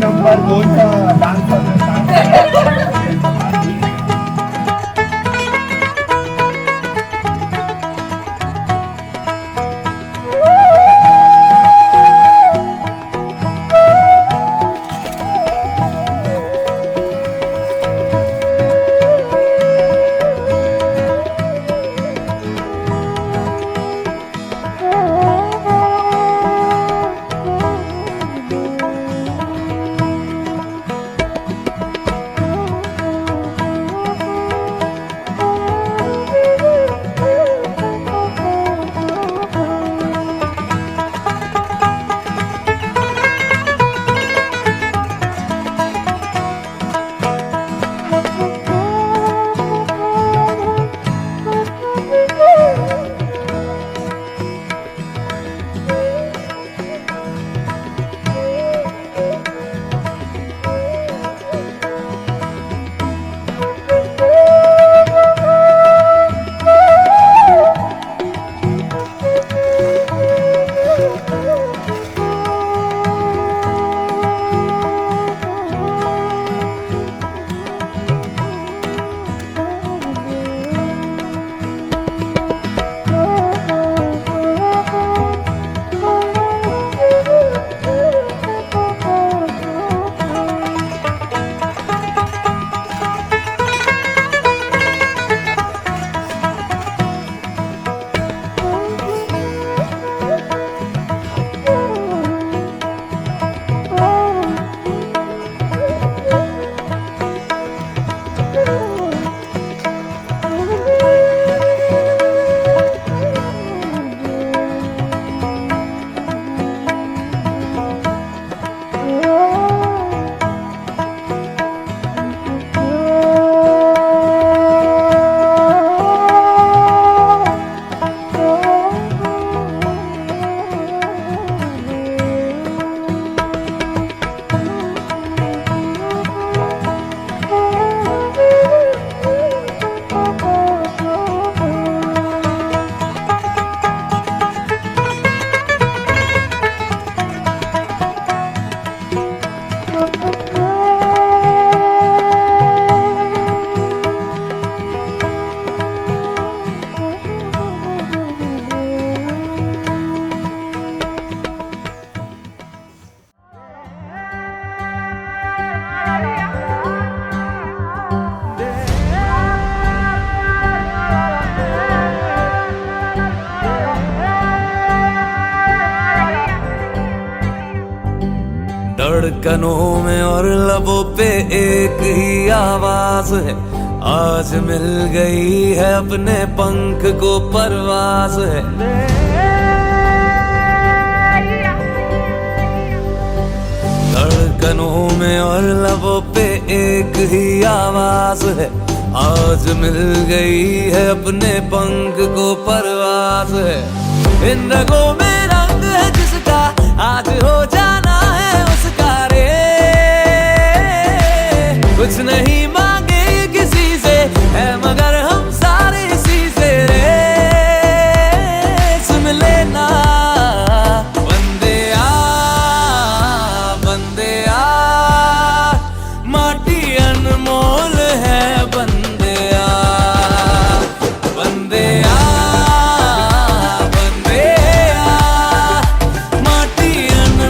Number 2 dance धड़कनों में और लबों पे एक ही आवाज है, आज मिल गई है अपने पंख को परवाज है। धड़कनों में और लबों पे एक ही आवाज है, आज मिल गई है अपने पंख को परवाज है। इन रगों में रंग है जिसका आज हो जाना है उसका रे, कुछ नहीं मांगे किसी से है मगर हम सारे इसी से रे। सुन लेना बंदे आ माटी अनमोल है बंदे आ माटी अनमोल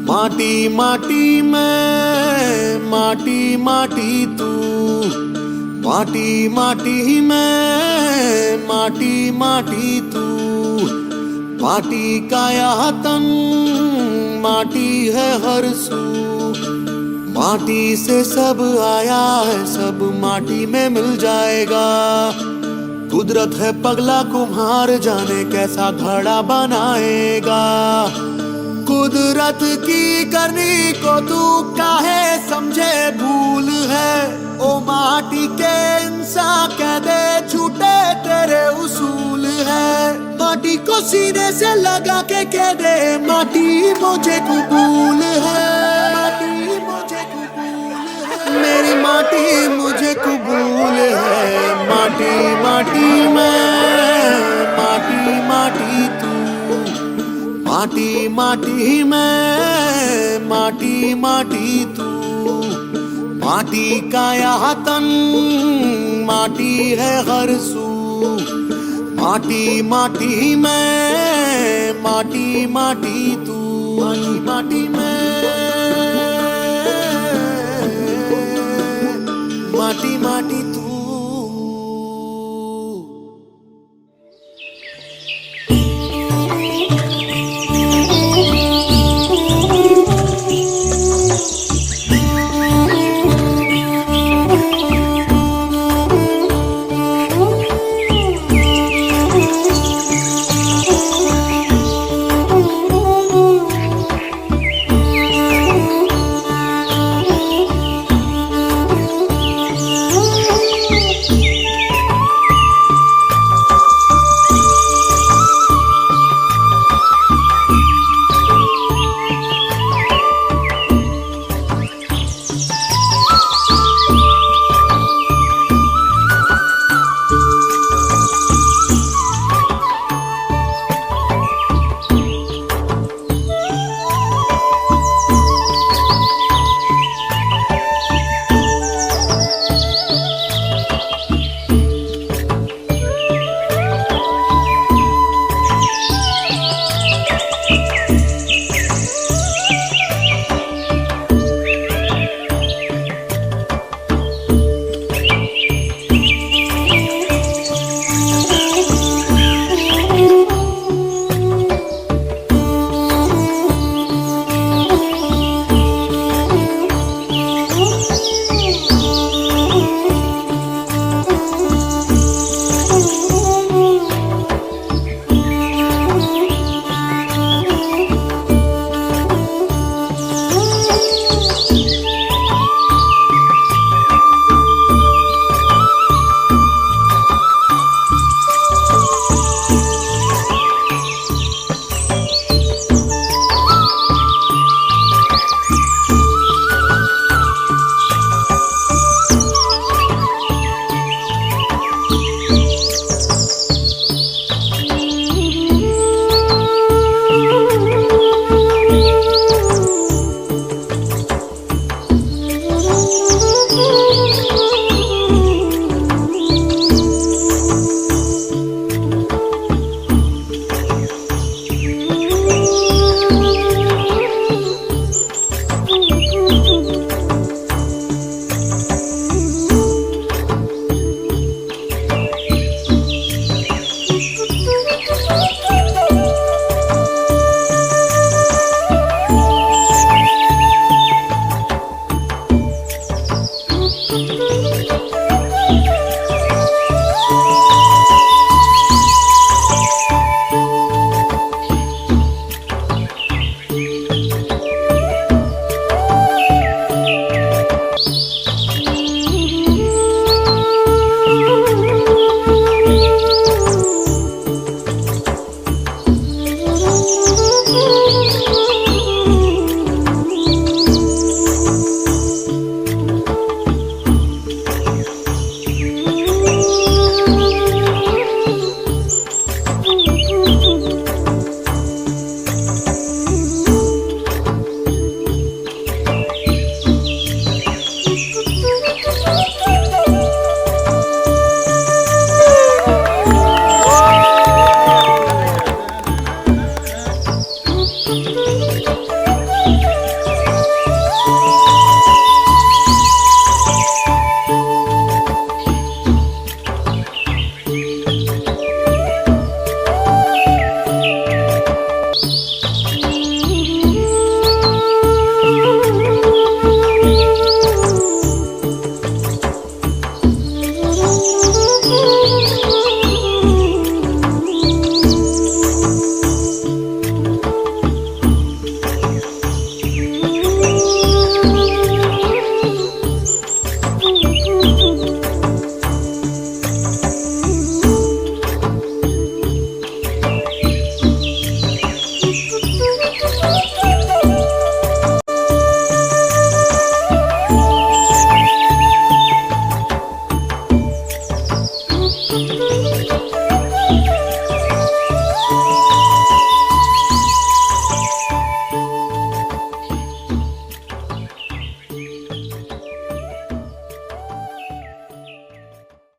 माटी माटी मैं, माटी माटी तू, माटी माटी मैं, माटी माटी तू, माटी का यह तन, माटी है हर सू, माटी से सब आया है, सब माटी में मिल जाएगा। कुदरत है पगला कुम्हार, जाने कैसा घड़ा बनाएगा। कुदरत की करनी को तू काहे समझे भूल है, ओ माटी के इंसान कह दे झूठे तेरे उसूल है। माटी को सीने से लगा के कह दे माटी मुझे कबूल है, माटी मुझे कबूल है, मेरी माटी मुझे कबूल है। माटी माटी मैं, माटी माटी तू, माटी माटी मैं, माटी माटी तू, माटी का यह तन, माटी है हर सू, माटी माटी मैं, माटी माटी तू, माटी माटी